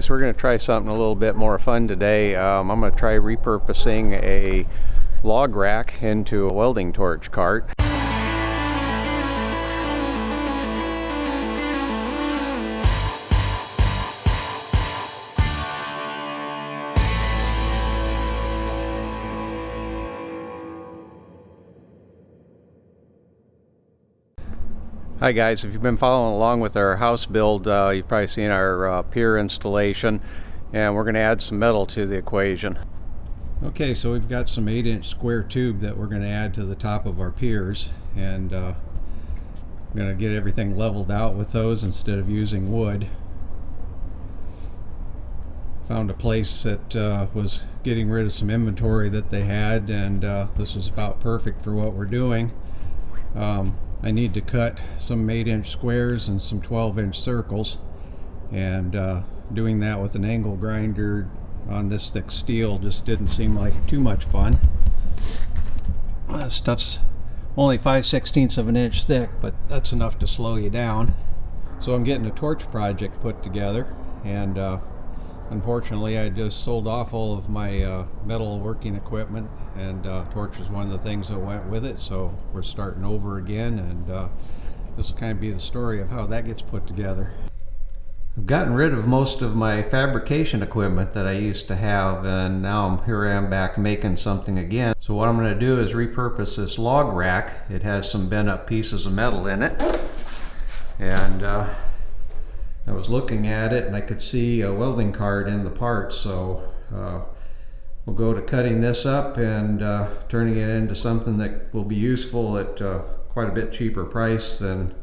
guys, we're going to try something a little bit more fun today. I'm going to try repurposing a log rack into a welding torch cart. Hi guys, if you've been following along with our house build, you've probably seen our pier installation, and we're going to add some metal to the equation. Okay, so we've got some 8-inch square tube that we're going to add to the top of our piers, and I'm going to get everything leveled out with those instead of using wood. Found a place that was getting rid of some inventory that they had, and this was about perfect for what we're doing. I need to cut some 8-inch squares and some 12-inch circles, and doing that with an angle grinder on this thick steel just didn't seem like too much fun. This stuff's only 5/16 of an inch thick, but that's enough to slow you down. So I'm getting a torch project put together, and unfortunately I just sold off all of my metal working equipment, and torch was one of the things that went with it, so we're starting over again, and this will kind of be the story of how that gets put together. I've gotten rid of most of my fabrication equipment that I used to have, and now here I am back making something again. So what I'm going to do is repurpose this log rack. It has some bent up pieces of metal in it, and I was looking at it and I could see a welding card in the parts, so we'll go to cutting this up and turning it into something that will be useful at quite a bit cheaper price than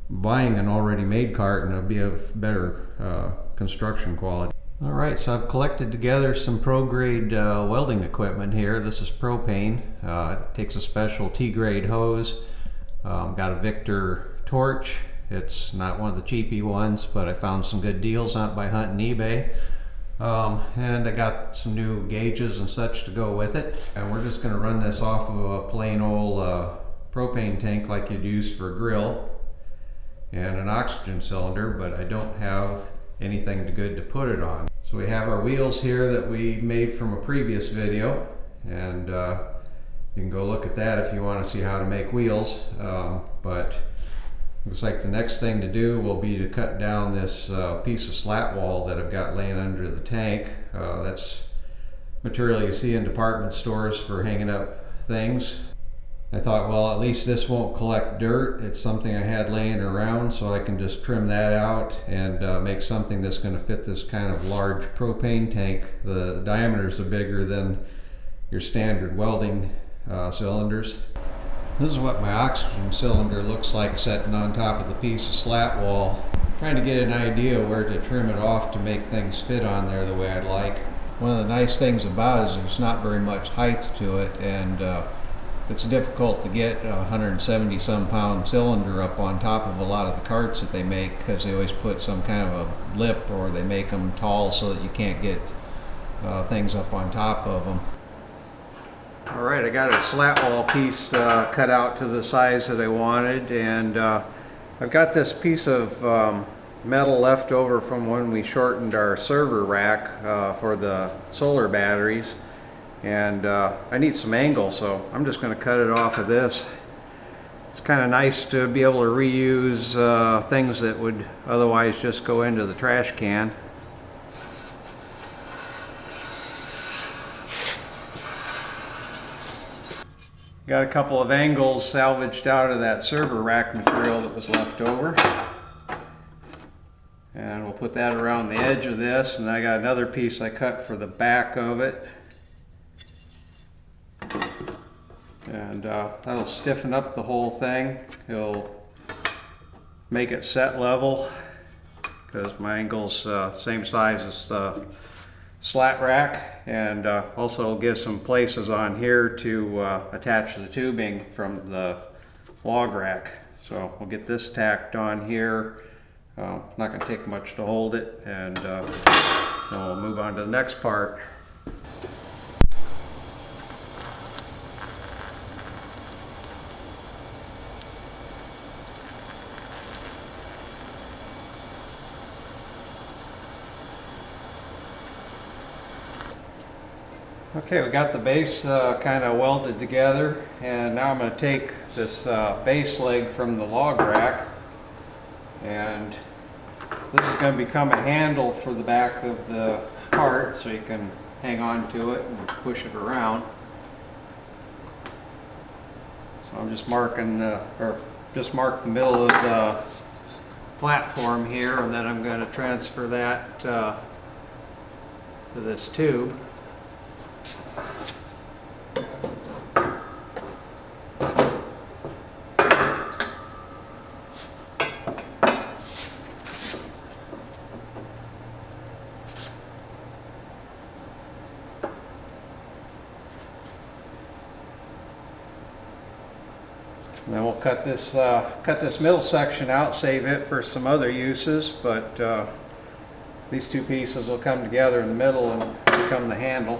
buying an already made cart, and it'll be of better construction quality. Alright, so I've collected together some pro-grade welding equipment here. This is propane. It takes a special T-grade hose. Got a Victor torch. It's not one of the cheapy ones, but I found some good deals on it by hunting eBay. And I got some new gauges and such to go with it. And we're just going to run this off of a plain old propane tank like you'd use for a grill, and an oxygen cylinder, but I don't have anything good to put it on. So we have our wheels here that we made from a previous video, and you can go look at that if you want to see how to make wheels. But looks like the next thing to do will be to cut down this piece of slat wall that I've got laying under the tank. That's material you see in department stores for hanging up things. I thought, well, at least this won't collect dirt. It's something I had laying around, so I can just trim that out and make something that's going to fit this kind of large propane tank. The diameters are bigger than your standard welding cylinders. This is what my oxygen cylinder looks like sitting on top of the piece of slat wall. I'm trying to get an idea where to trim it off to make things fit on there the way I'd like. One of the nice things about it is there's not very much height to it, and it's difficult to get a 170 some pound cylinder up on top of a lot of the carts that they make, because they always put some kind of a lip, or they make them tall so that you can't get things up on top of them. Alright, I got a slat wall piece cut out to the size that I wanted, and I've got this piece of metal left over from when we shortened our server rack for the solar batteries, and I need some angle, so I'm just going to cut it off of this. It's kind of nice to be able to reuse things that would otherwise just go into the trash can. Got a couple of angles salvaged out of that server rack material that was left over, and we'll put that around the edge of this, and I got another piece I cut for the back of it, and that'll stiffen up the whole thing. It'll make it set level, because my angle's same size as the slat rack, and also give some places on here to attach the tubing from the log rack. So we'll get this tacked on here. Not going to take much to hold it, and then we'll move on to the next part. Okay, we got the base kind of welded together, and now I'm going to take this base leg from the log rack, and this is going to become a handle for the back of the cart, so you can hang on to it and push it around. So I'm just marking mark the middle of the platform here, and then I'm going to transfer that to this tube. And then we'll cut this middle section out, save it for some other uses, but these two pieces will come together in the middle and become the handle.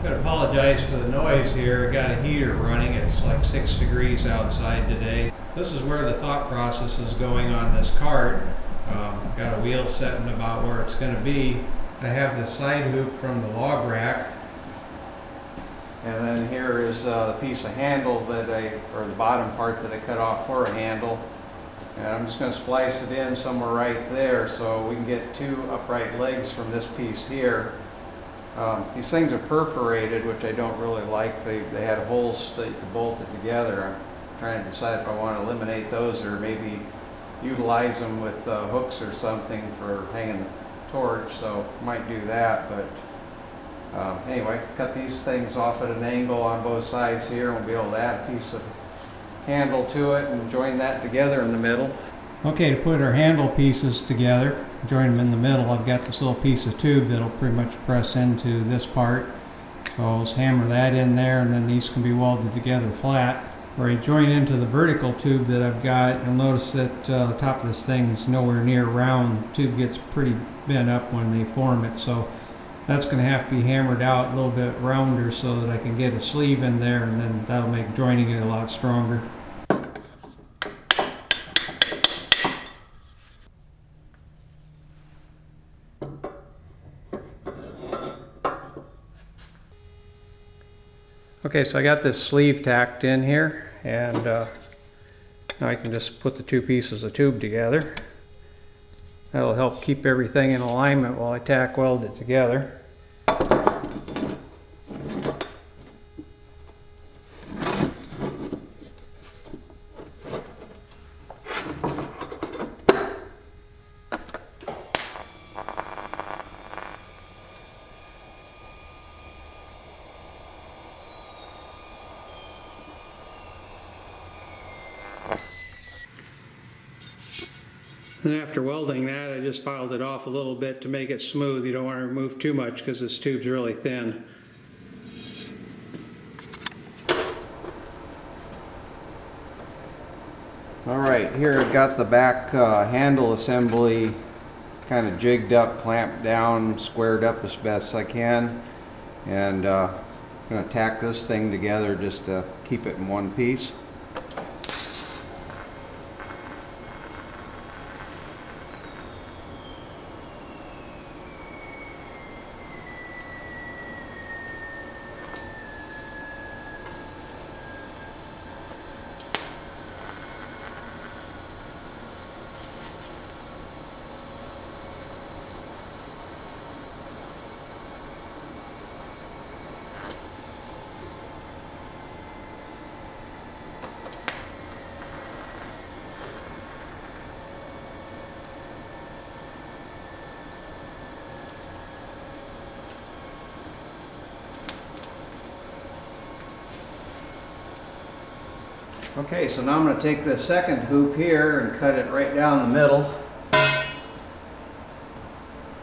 I apologize for the noise here. I got a heater running. It's like 6 degrees outside today. This is where the thought process is going on this cart. Got a wheel setting about where it's going to be. I have the side hoop from the log rack. And then here is the piece of handle that or the bottom part that I cut off for a handle. And I'm just going to splice it in somewhere right there so we can get 2 upright legs from this piece here. These things are perforated, which I don't really like. They had holes that you could bolt it together. I'm trying to decide if I want to eliminate those or maybe utilize them with hooks or something for hanging the torch, so I might do that. But anyway, cut these things off at an angle on both sides here, and we'll be able to add a piece of handle to it and join that together in the middle. Okay, to put our handle pieces together, join them in the middle, I've got this little piece of tube that'll pretty much press into this part. So I'll just hammer that in there, and then these can be welded together flat. Where I join into the vertical tube that I've got, you'll notice that the top of this thing is nowhere near round. The tube gets pretty bent up when they form it, so that's going to have to be hammered out a little bit rounder so that I can get a sleeve in there, and then that'll make joining it a lot stronger. Okay, so I got this sleeve tacked in here, and now I can just put the 2 pieces of tube together. That'll help keep everything in alignment while I tack weld it together. And after welding that, I just filed it off a little bit to make it smooth. You don't want to remove too much because this tube's really thin. Alright, here I've got the back handle assembly kind of jigged up, clamped down, squared up as best I can. And I'm going to tack this thing together just to keep it in one piece. Okay, so now I'm going to take the second hoop here and cut it right down the middle.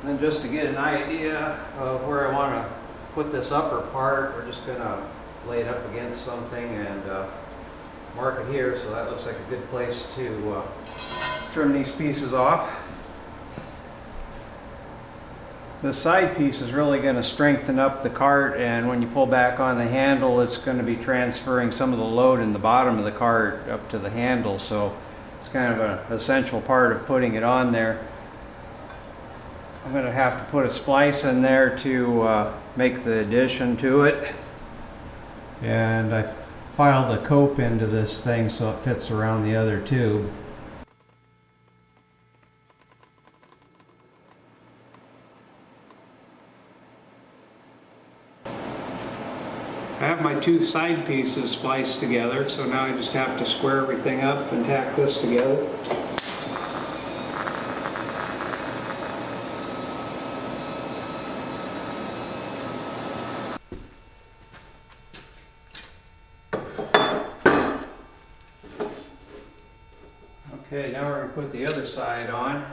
And just to get an idea of where I want to put this upper part, we're just going to lay it up against something and mark it here, so that looks like a good place to trim these pieces off. The side piece is really going to strengthen up the cart, and when you pull back on the handle, it's going to be transferring some of the load in the bottom of the cart up to the handle, so it's kind of an essential part of putting it on there. I'm going to have to put a splice in there to make the addition to it. And I filed a cope into this thing so it fits around the other tube. I have my two side pieces spliced together, so now I just have to square everything up and tack this together. Okay, now we're going to put the other side on.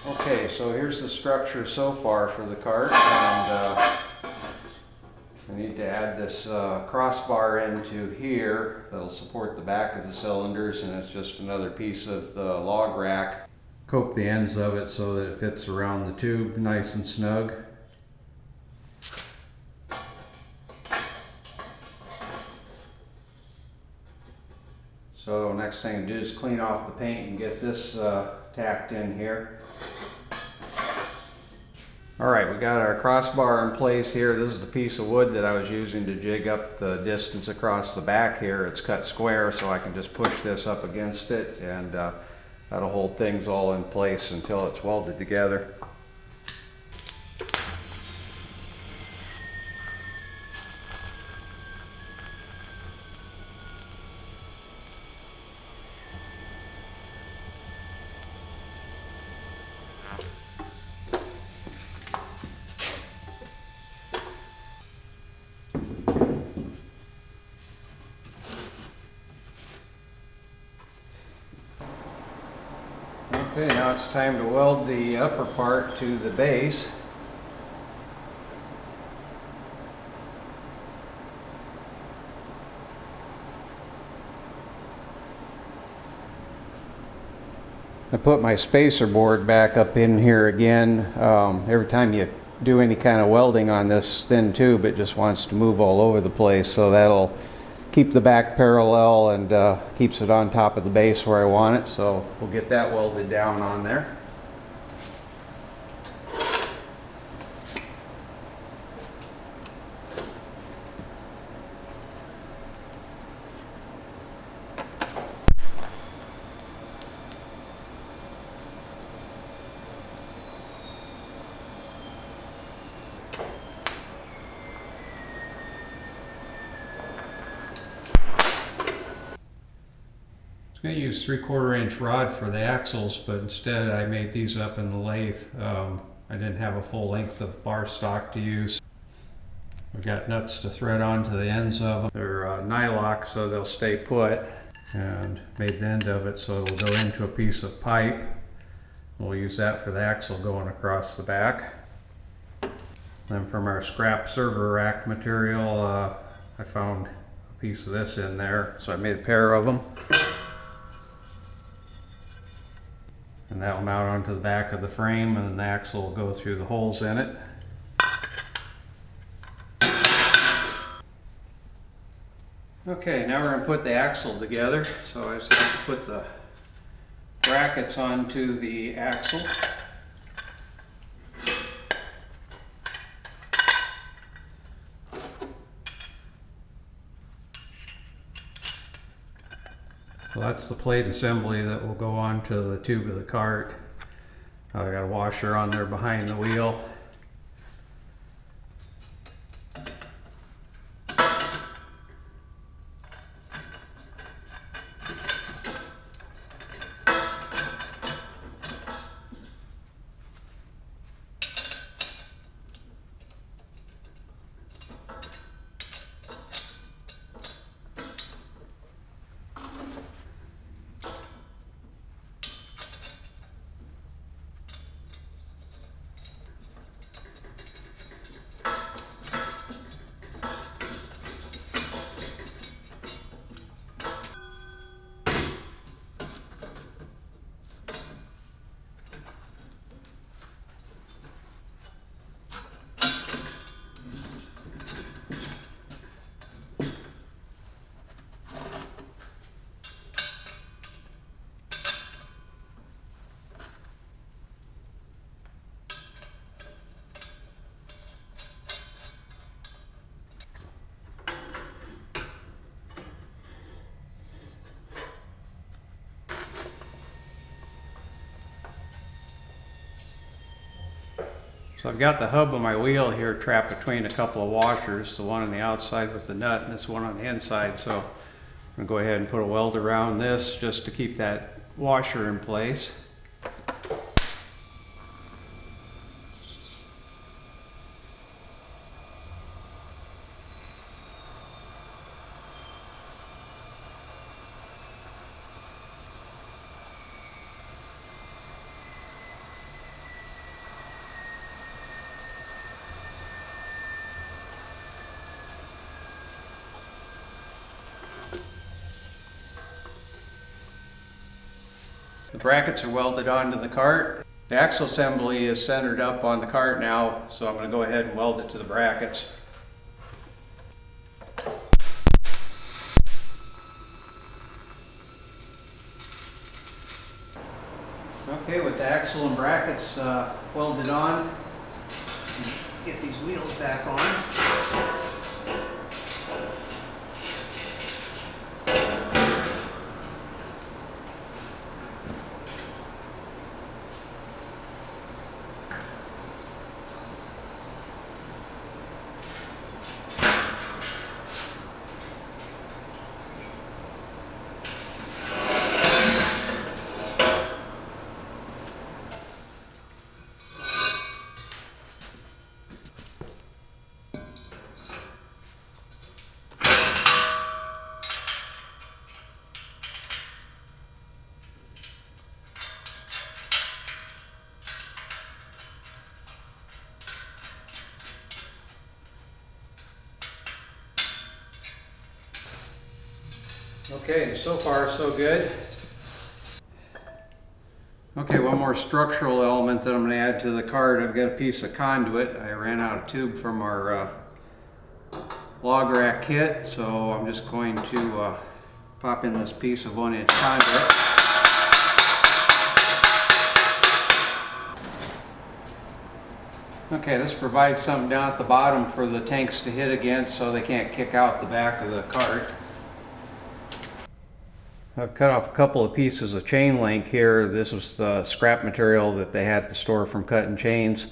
Okay, so here's the structure so far for the cart, and I need to add this crossbar into here that'll support the back of the cylinders, and it's just another piece of the log rack. Cope the ends of it so that it fits around the tube nice and snug. So next thing to do is clean off the paint and get this tacked in here. Alright, we got our crossbar in place here. This is the piece of wood that I was using to jig up the distance across the back here. It's cut square, so I can just push this up against it, and that'll hold things all in place until it's welded together. Okay, now it's time to weld the upper part to the base. I put my spacer board back up in here again. Every time you do any kind of welding on this thin tube, it just wants to move all over the place, so that'll keep the back parallel and keeps it on top of the base where I want it. So we'll get that welded down on there. I'm going to use 3/4 inch rod for the axles, but instead I made these up in the lathe. I didn't have a full length of bar stock to use. We've got nuts to thread onto the ends of them. They're nylock, so they'll stay put, and made the end of it so it'll go into a piece of pipe. We'll use that for the axle going across the back. Then from our scrap server rack material, I found a piece of this in there, so I made a pair of them. And that'll mount onto the back of the frame, and the axle will go through the holes in it. Okay, now we're going to put the axle together. So I just have to put the brackets onto the axle. So that's the plate assembly that will go onto the tube of the cart. I got a washer on there behind the wheel. So I've got the hub of my wheel here trapped between a couple of washers, the one on the outside with the nut and this one on the inside. So I'm going to go ahead and put a weld around this just to keep that washer in place. The brackets are welded onto the cart. The axle assembly is centered up on the cart now, so I'm going to go ahead and weld it to the brackets. Okay, with the axle and brackets welded on, get these wheels back on. Okay, so far so good. Okay, one more structural element that I'm going to add to the cart. I've got a piece of conduit. I ran out of tube from our log rack kit, so I'm just going to pop in this piece of 1-inch conduit. Okay, this provides something down at the bottom for the tanks to hit against so they can't kick out the back of the cart. I've cut off a couple of pieces of chain link here. This was the scrap material that they had at the store from cutting chains.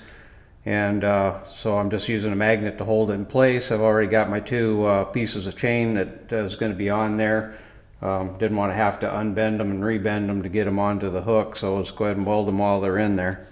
And so I'm just using a magnet to hold it in place. I've already got my two pieces of chain that is going to be on there. Didn't want to have to unbend them and rebend them to get them onto the hook, so let's go ahead and weld them while they're in there.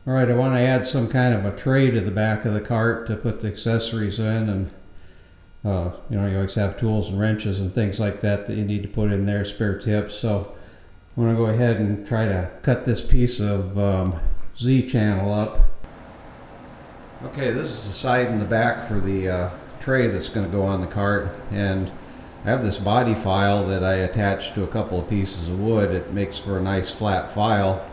Alright, I want to add some kind of a tray to the back of the cart to put the accessories in, and you know, you always have tools and wrenches and things like that you need to put in there, spare tips. So I'm going to go ahead and try to cut this piece of Z-channel up. Okay, this is the side and the back for the tray that's going to go on the cart, and I have this body file that I attached to a couple of pieces of wood. It makes for a nice flat file.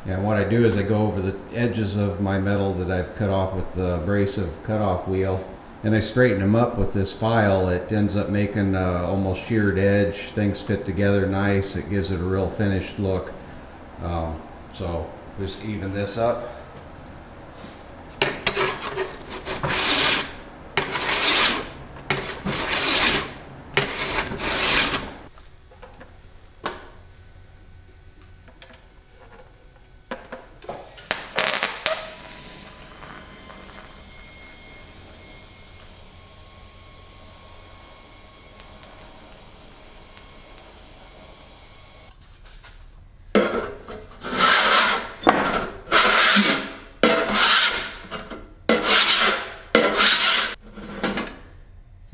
And what I do is I go over the edges of my metal that I've cut off with the abrasive cutoff wheel, and I straighten them up with this file. It ends up making almost sheared edge. Things fit together nice. It gives it a real finished look. So just even this up.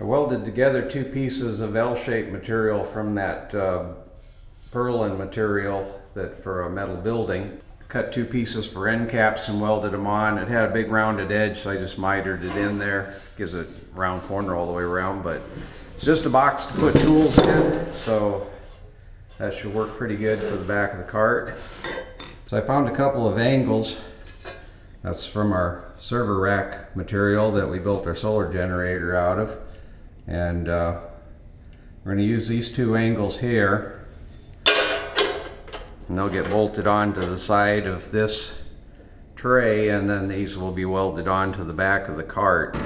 Welded together two pieces of L-shaped material from that purlin material that for a metal building. Cut two pieces for end caps and welded them on. It had a big rounded edge, so I just mitered it in there. Gives it a round corner all the way around, but it's just a box to put tools in, so that should work pretty good for the back of the cart. So I found a couple of angles That's from our server rack material that we built our solar generator out of. And we're going to use these two angles here, and they'll get bolted onto the side of this tray, and then these will be welded onto the back of the cart.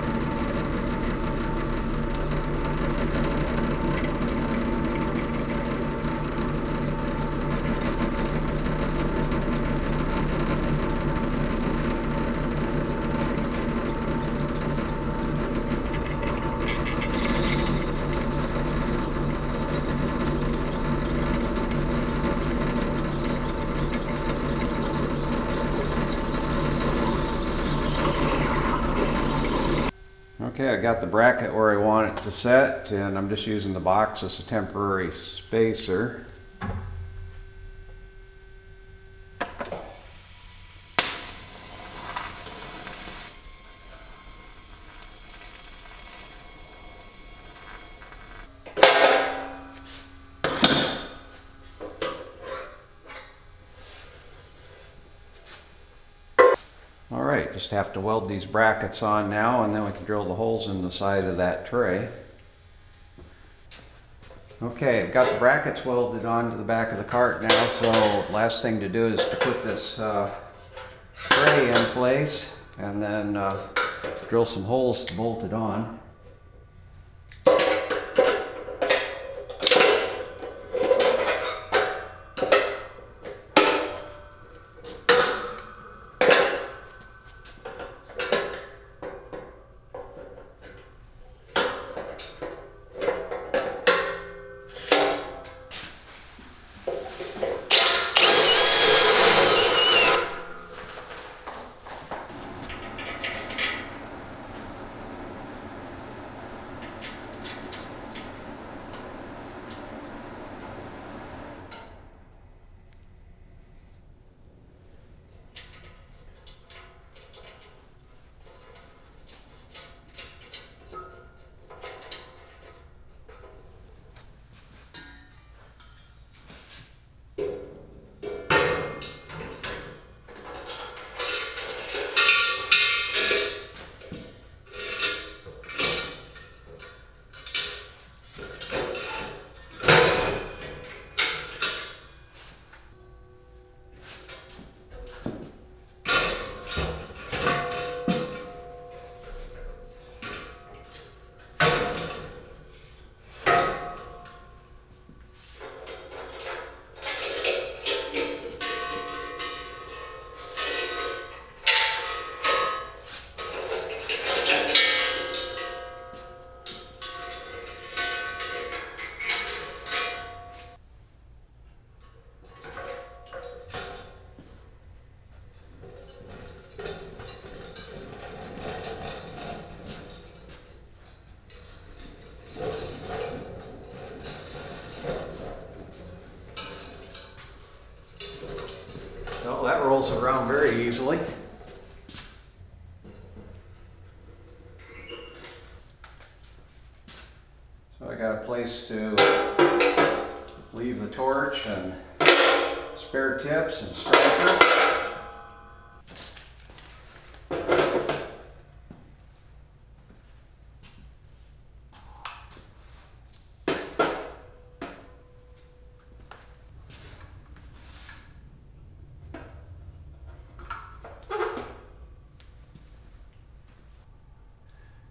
Okay, I got the bracket where I want it to set, and I'm just using the box as a temporary spacer. Alright, just have to weld these brackets on now, and then we can drill the holes in the side of that tray. Okay, I've got the brackets welded onto the back of the cart now, so last thing to do is to put this tray in place and then drill some holes to bolt it on. Well, that rolls around very easily. So I got a place to leave the torch and spare tips and striker.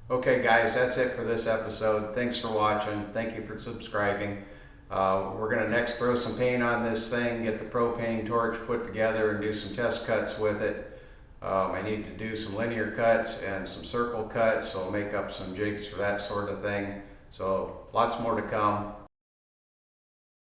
Okay guys, that's it for this episode. Thanks for watching. Thank you for subscribing. We're going to next throw some paint on this thing, get the propane torch put together and do some test cuts with it. I need to do some linear cuts and some circle cuts, so I'll make up some jigs for that sort of thing. So lots more to come.